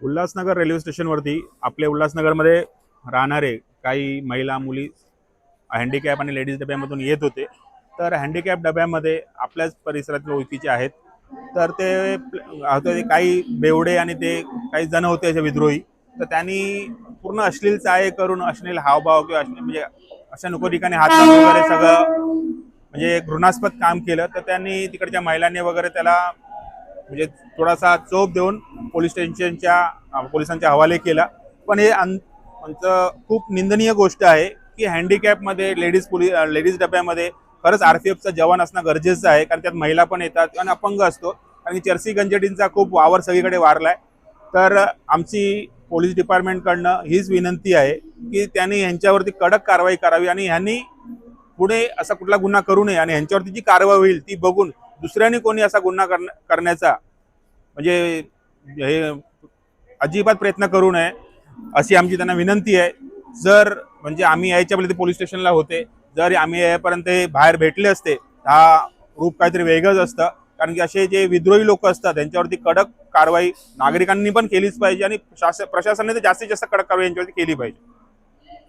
Ulhasnagar railway स्टेशनवरती आपल्या उल्हासनगरमध्ये राहणारे काही महिला मुली हँडिकॅप आणि लेडीज डब्यामधून येत होते। तर हँडिकॅप डब्यामध्ये आपल्याच परिसरातले ओळखीचे आहेत। तर ते काही बेवडे आणि ते काही जण होते असे विद्रोही। तर त्यांनी पूर्ण अश्लील चाळे करून अश्लील हावभाव किंवा म्हणजे अशा नको ठिकाणी हात लावून वगैरे सगळं म्हणजे घृणास्पद काम केलं। तर त्यांनी तिकडच्या महिलांनी वगैरे त्याला म्हणजे थोडासा चोप देऊन पोलिसांच्या हवाले केला। पण हे आमचं खूप निंदनीय गोष्ट आहे की हँडिकॅपमध्ये लेडीज डब्यामध्ये खरंच आरपीएफचा जवान असणं गरजेचं आहे, कारण त्यात महिला पण येतात आणि अपंग असतो आणि चर्सी गंजटींचा खूप वावर सगळीकडे वारलाय। तर आमची पोलीस डिपार्टमेंटकडनं हीच विनंती आहे की त्यांनी यांच्यावरती कडक कारवाई करावी आणि ह्यांनी पुढे असा कुठला गुन्हा करू नये आणि ह्यांच्यावरती जी कारवाई होईल ती बघून दुसऱ्याने कोणी असा गुन्हा करण्याचा म्हणजे हे अजिबात प्रयत्न करू नये अशी आमची त्यांना विनंती आहे। जर म्हणजे आम्ही यायच्या पहिले ते पोलीस स्टेशनला होते, जर आम्ही यापर्यंत बाहेर भेटले असते हा रूप काहीतरी वेगळंच असतं, कारण की असे जे विद्रोही लोक असतात त्यांच्यावरती कडक कारवाई नागरिकांनी पण केलीच पाहिजे आणि प्रशासनाने तर जास्तीत जास्त कडक कारवाई यांच्यावरती केली पाहिजे।